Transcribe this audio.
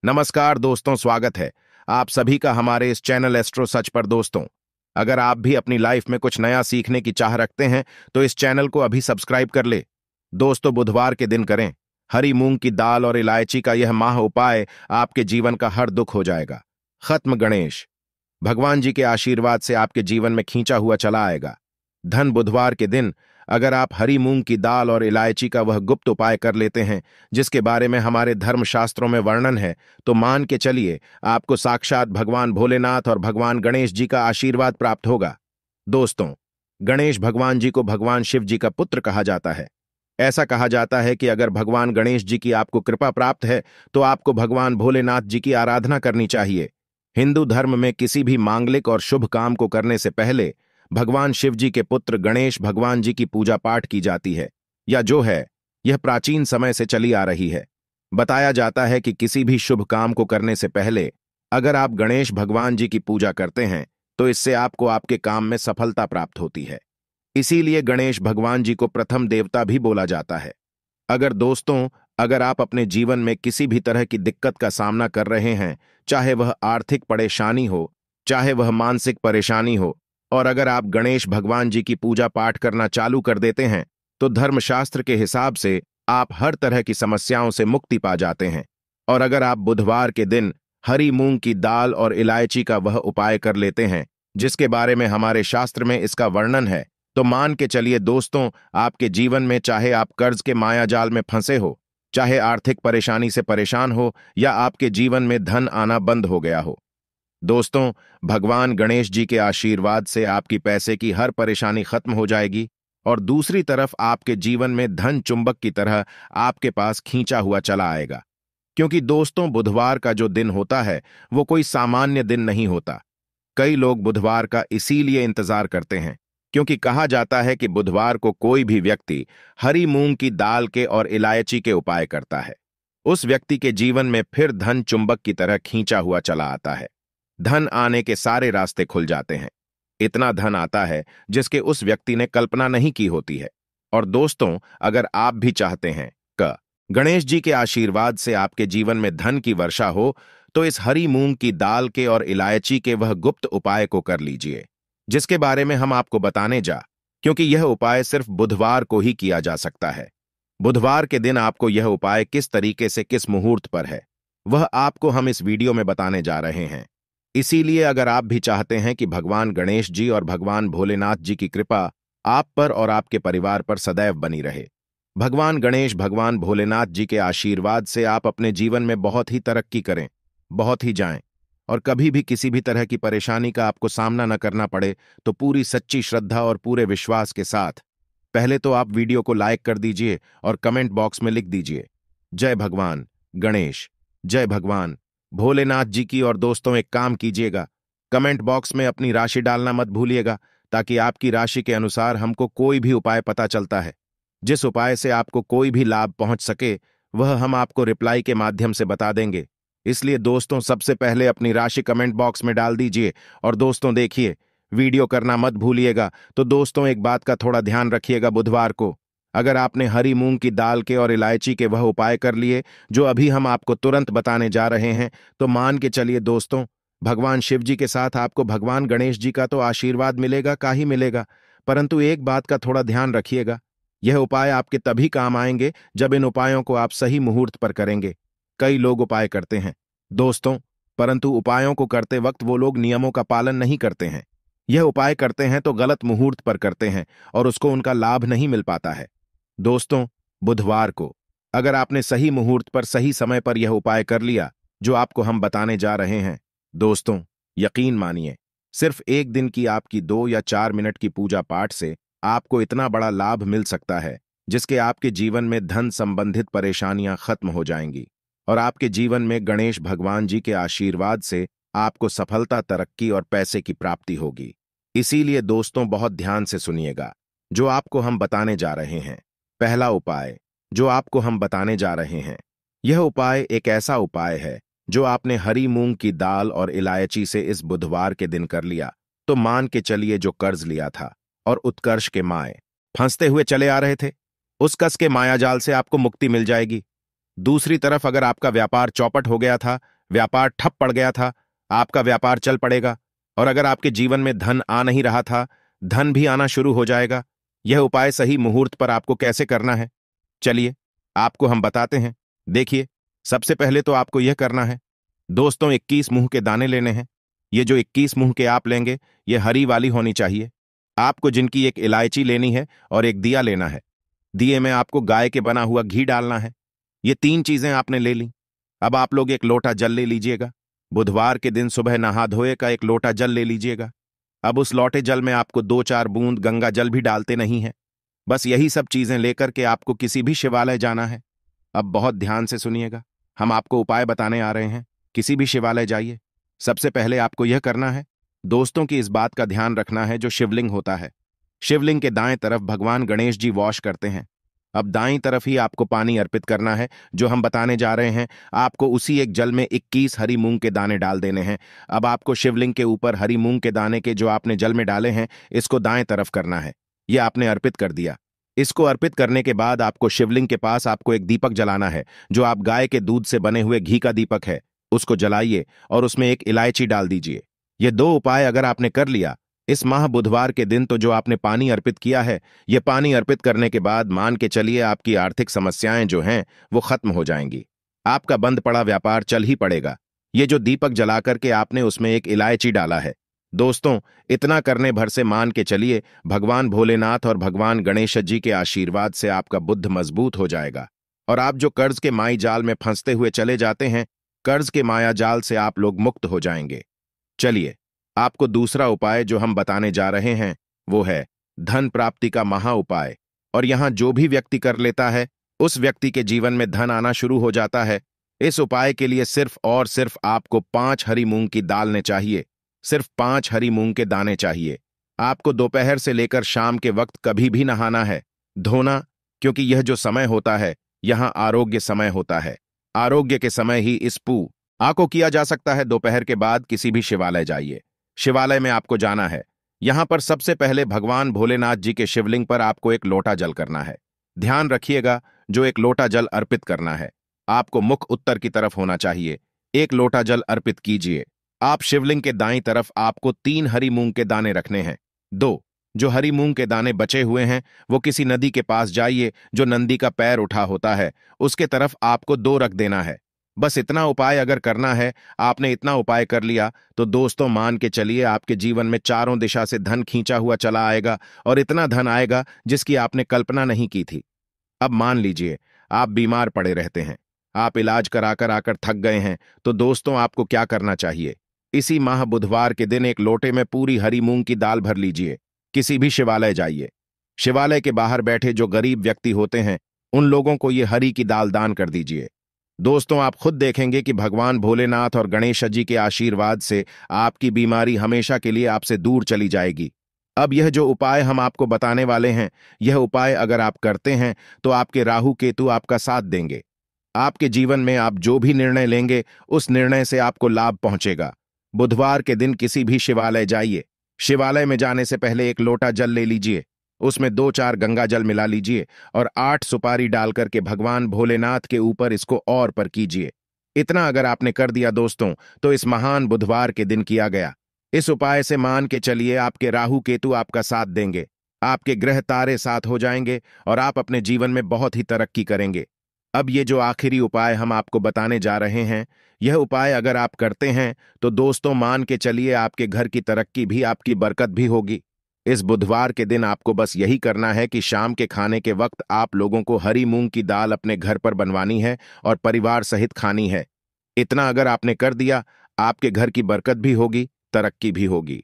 नमस्कार दोस्तों, स्वागत है आप सभी का हमारे इस चैनल एस्ट्रो सच पर। दोस्तों, अगर आप भी अपनी लाइफ में कुछ नया सीखने की चाह रखते हैं तो इस चैनल को अभी सब्सक्राइब कर ले। दोस्तों, बुधवार के दिन करें हरी मूंग की दाल और इलायची का यह माह उपाय, आपके जीवन का हर दुख हो जाएगा खत्म। गणेश भगवान जी के आशीर्वाद से आपके जीवन में खींचा हुआ चला आएगा धन। बुधवार के दिन अगर आप हरी मूंग की दाल और इलायची का वह गुप्त उपाय कर लेते हैं जिसके बारे में हमारे धर्मशास्त्रों में वर्णन है, तो मान के चलिए आपको साक्षात भगवान भोलेनाथ और भगवान गणेश जी का आशीर्वाद प्राप्त होगा। दोस्तों, गणेश भगवान जी को भगवान शिव जी का पुत्र कहा जाता है। ऐसा कहा जाता है कि अगर भगवान गणेश जी की आपको कृपा प्राप्त है तो आपको भगवान भोलेनाथ जी की आराधना करनी चाहिए। हिंदू धर्म में किसी भी मांगलिक और शुभ काम को करने से पहले भगवान शिव जी के पुत्र गणेश भगवान जी की पूजा पाठ की जाती है, या जो है यह प्राचीन समय से चली आ रही है। बताया जाता है कि किसी भी शुभ काम को करने से पहले अगर आप गणेश भगवान जी की पूजा करते हैं तो इससे आपको आपके काम में सफलता प्राप्त होती है। इसीलिए गणेश भगवान जी को प्रथम देवता भी बोला जाता है। अगर आप अपने जीवन में किसी भी तरह की दिक्कत का सामना कर रहे हैं, चाहे वह आर्थिक परेशानी हो, चाहे वह मानसिक परेशानी हो, और अगर आप गणेश भगवान जी की पूजा पाठ करना चालू कर देते हैं तो धर्मशास्त्र के हिसाब से आप हर तरह की समस्याओं से मुक्ति पा जाते हैं। और अगर आप बुधवार के दिन हरी मूंग की दाल और इलायची का वह उपाय कर लेते हैं जिसके बारे में हमारे शास्त्र में इसका वर्णन है, तो मान के चलिए दोस्तों, आपके जीवन में चाहे आप कर्ज के मायाजाल में फंसे हो, चाहे आर्थिक परेशानी से परेशान हो, या आपके जीवन में धन आना बंद हो गया हो, दोस्तों, भगवान गणेश जी के आशीर्वाद से आपकी पैसे की हर परेशानी खत्म हो जाएगी और दूसरी तरफ आपके जीवन में धन चुंबक की तरह आपके पास खींचा हुआ चला आएगा। क्योंकि दोस्तों, बुधवार का जो दिन होता है वो कोई सामान्य दिन नहीं होता। कई लोग बुधवार का इसीलिए इंतजार करते हैं क्योंकि कहा जाता है कि बुधवार को कोई भी व्यक्ति हरी मूंग की दाल के और इलायची के उपाय करता है, उस व्यक्ति के जीवन में फिर धन चुंबक की तरह खींचा हुआ चला आता है। धन आने के सारे रास्ते खुल जाते हैं। इतना धन आता है जिसके उस व्यक्ति ने कल्पना नहीं की होती है। और दोस्तों, अगर आप भी चाहते हैं कि गणेश जी के आशीर्वाद से आपके जीवन में धन की वर्षा हो, तो इस हरी मूंग की दाल के और इलायची के वह गुप्त उपाय को कर लीजिए जिसके बारे में हम आपको बताने क्योंकि यह उपाय सिर्फ बुधवार को ही किया जा सकता है। बुधवार के दिन आपको यह उपाय किस तरीके से किस मुहूर्त पर है वह आपको हम इस वीडियो में बताने जा रहे हैं। इसीलिए अगर आप भी चाहते हैं कि भगवान गणेश जी और भगवान भोलेनाथ जी की कृपा आप पर और आपके परिवार पर सदैव बनी रहे, भगवान गणेश भगवान भोलेनाथ जी के आशीर्वाद से आप अपने जीवन में बहुत ही तरक्की करें, बहुत ही जाएं, और कभी भी किसी भी तरह की परेशानी का आपको सामना न करना पड़े, तो पूरी सच्ची श्रद्धा और पूरे विश्वास के साथ पहले तो आप वीडियो को लाइक कर दीजिए और कमेंट बॉक्स में लिख दीजिए जय भगवान गणेश, जय भगवान भोलेनाथ जी की। और दोस्तों, एक काम कीजिएगा, कमेंट बॉक्स में अपनी राशि डालना मत भूलिएगा, ताकि आपकी राशि के अनुसार हमको कोई भी उपाय पता चलता है। जिस उपाय से आपको कोई भी लाभ पहुंच सके वह हम आपको रिप्लाई के माध्यम से बता देंगे। इसलिए दोस्तों, सबसे पहले अपनी राशि कमेंट बॉक्स में डाल दीजिए। और दोस्तों देखिए, वीडियो करना मत भूलिएगा। तो दोस्तों, एक बात का थोड़ा ध्यान रखिएगा, बुधवार को अगर आपने हरी मूंग की दाल के और इलायची के वह उपाय कर लिए जो अभी हम आपको तुरंत बताने जा रहे हैं, तो मान के चलिए दोस्तों, भगवान शिव जी के साथ आपको भगवान गणेश जी का तो आशीर्वाद मिलेगा का ही मिलेगा, परंतु एक बात का थोड़ा ध्यान रखिएगा, यह उपाय आपके तभी काम आएंगे जब इन उपायों को आप सही मुहूर्त पर करेंगे। कई लोग उपाय करते हैं दोस्तों, परंतु उपायों को करते वक्त वो लोग नियमों का पालन नहीं करते हैं। यह उपाय करते हैं तो गलत मुहूर्त पर करते हैं और उसको उनका लाभ नहीं मिल पाता है। दोस्तों, बुधवार को अगर आपने सही मुहूर्त पर सही समय पर यह उपाय कर लिया जो आपको हम बताने जा रहे हैं, दोस्तों यकीन मानिए, सिर्फ एक दिन की आपकी 2 या 4 मिनट की पूजा पाठ से आपको इतना बड़ा लाभ मिल सकता है जिसके आपके जीवन में धन संबंधित परेशानियां खत्म हो जाएंगी और आपके जीवन में गणेश भगवान जी के आशीर्वाद से आपको सफलता, तरक्की और पैसे की प्राप्ति होगी। इसीलिए दोस्तों, बहुत ध्यान से सुनिएगा जो आपको हम बताने जा रहे हैं। पहला उपाय जो आपको हम बताने जा रहे हैं, यह उपाय एक ऐसा उपाय है जो आपने हरी मूंग की दाल और इलायची से इस बुधवार के दिन कर लिया, तो मान के चलिए जो कर्ज लिया था और उत्कर्ष के माए फंसते हुए चले आ रहे थे, उस कस के मायाजाल से आपको मुक्ति मिल जाएगी। दूसरी तरफ अगर आपका व्यापार चौपट हो गया था, व्यापार ठप पड़ गया था, आपका व्यापार चल पड़ेगा। और अगर आपके जीवन में धन आ नहीं रहा था, धन भी आना शुरू हो जाएगा। यह उपाय सही मुहूर्त पर आपको कैसे करना है, चलिए आपको हम बताते हैं। देखिए, सबसे पहले तो आपको यह करना है दोस्तों, 21 मुंह के दाने लेने हैं। ये जो 21 मुंह के आप लेंगे, ये हरी वाली होनी चाहिए। आपको जिनकी एक इलायची लेनी है और एक दिया लेना है। दिए में आपको गाय के बना हुआ घी डालना है। ये 3 चीजें आपने ले ली। अब आप लोग एक लोटा जल ले लीजिएगा। बुधवार के दिन सुबह नहा धोए का एक लोटा जल ले लीजिएगा। अब उस लोटे जल में आपको 2-4 बूंद गंगा जल भी डालते नहीं है। बस यही सब चीजें लेकर के आपको किसी भी शिवालय जाना है। अब बहुत ध्यान से सुनिएगा, हम आपको उपाय बताने आ रहे हैं। किसी भी शिवालय जाइए। सबसे पहले आपको यह करना है दोस्तों की इस बात का ध्यान रखना है, जो शिवलिंग होता है, शिवलिंग के दाएं तरफ भगवान गणेश जी वॉश करते हैं। अब दाईं तरफ ही आपको पानी अर्पित करना है। जो हम बताने जा रहे हैं, आपको उसी एक जल में 21 हरी मूंग के दाने डाल देने हैं। अब आपको शिवलिंग के ऊपर हरी मूंग के दाने के जो आपने जल में डाले हैं, इसको दाएं तरफ करना है। ये आपने अर्पित कर दिया। इसको अर्पित करने के बाद आपको शिवलिंग के पास आपको एक दीपक जलाना है, जो आप गाय के दूध से बने हुए घी का दीपक है। उसको जलाइए और उसमें एक इलायची डाल दीजिए। ये 2 उपाय अगर आपने कर लिया इस माह बुधवार के दिन, तो जो आपने पानी अर्पित किया है, ये पानी अर्पित करने के बाद मान के चलिए आपकी आर्थिक समस्याएं जो हैं वो खत्म हो जाएंगी। आपका बंद पड़ा व्यापार चल ही पड़ेगा। ये जो दीपक जला करके आपने उसमें एक इलायची डाला है दोस्तों, इतना करने भर से मान के चलिए भगवान भोलेनाथ और भगवान गणेश जी के आशीर्वाद से आपका बुद्ध मजबूत हो जाएगा। और आप जो कर्ज के माई जाल में फंसते हुए चले जाते हैं, कर्ज के माया जाल से आप लोग मुक्त हो जाएंगे। चलिए आपको दूसरा उपाय जो हम बताने जा रहे हैं, वो है धन प्राप्ति का महा उपाय। और यहां जो भी व्यक्ति कर लेता है, उस व्यक्ति के जीवन में धन आना शुरू हो जाता है। इस उपाय के लिए सिर्फ और सिर्फ आपको 5 हरी मूंग की दाल ने चाहिए। सिर्फ 5 हरी मूंग के दाने चाहिए। आपको दोपहर से लेकर शाम के वक्त कभी भी नहाना है, धोना, क्योंकि यह जो समय होता है, यहां आरोग्य समय होता है। आरोग्य के समय ही इस पूजा को किया जा सकता है। दोपहर के बाद किसी भी शिवालय जाइए। शिवालय में आपको जाना है। यहां पर सबसे पहले भगवान भोलेनाथ जी के शिवलिंग पर आपको एक लोटा जल करना है। ध्यान रखिएगा, जो एक लोटा जल अर्पित करना है, आपको मुख उत्तर की तरफ होना चाहिए। एक लोटा जल अर्पित कीजिए। आप शिवलिंग के दाईं तरफ आपको 3 हरी मूंग के दाने रखने हैं। 2 जो हरी मूंग के दाने बचे हुए हैं, वो किसी नदी के पास जाइए, जो नंदी का पैर उठा होता है, उसके तरफ आपको 2 रख देना है। बस इतना उपाय अगर करना है, आपने इतना उपाय कर लिया, तो दोस्तों मान के चलिए आपके जीवन में चारों दिशा से धन खींचा हुआ चला आएगा। और इतना धन आएगा जिसकी आपने कल्पना नहीं की थी। अब मान लीजिए आप बीमार पड़े रहते हैं, आप इलाज कराकर आकर थक गए हैं, तो दोस्तों आपको क्या करना चाहिए? इसी माह बुधवार के दिन एक लोटे में पूरी हरी मूंग की दाल भर लीजिए। किसी भी शिवालय जाइए। शिवालय के बाहर बैठे जो गरीब व्यक्ति होते हैं, उन लोगों को ये हरी की दाल दान कर दीजिए। दोस्तों आप खुद देखेंगे कि भगवान भोलेनाथ और गणेश जी के आशीर्वाद से आपकी बीमारी हमेशा के लिए आपसे दूर चली जाएगी। अब यह जो उपाय हम आपको बताने वाले हैं, यह उपाय अगर आप करते हैं, तो आपके राहु केतु आपका साथ देंगे। आपके जीवन में आप जो भी निर्णय लेंगे, उस निर्णय से आपको लाभ पहुंचेगा। बुधवार के दिन किसी भी शिवालय जाइए। शिवालय में जाने से पहले एक लोटा जल ले लीजिए, उसमें 2-4 गंगा जल मिला लीजिए और 8 सुपारी डाल करके भगवान भोलेनाथ के ऊपर इसको और पर कीजिए। इतना अगर आपने कर दिया दोस्तों, तो इस महान बुधवार के दिन किया गया इस उपाय से मान के चलिए आपके राहु केतु आपका साथ देंगे, आपके ग्रह तारे साथ हो जाएंगे और आप अपने जीवन में बहुत ही तरक्की करेंगे। अब ये जो आखिरी उपाय हम आपको बताने जा रहे हैं, यह उपाय अगर आप करते हैं, तो दोस्तों मान के चलिए आपके घर की तरक्की भी, आपकी बरकत भी होगी। इस बुधवार के दिन आपको बस यही करना है कि शाम के खाने के वक्त आप लोगों को हरी मूंग की दाल अपने घर पर बनवानी है और परिवार सहित खानी है। इतना अगर आपने कर दिया, आपके घर की बरकत भी होगी, तरक्की भी होगी।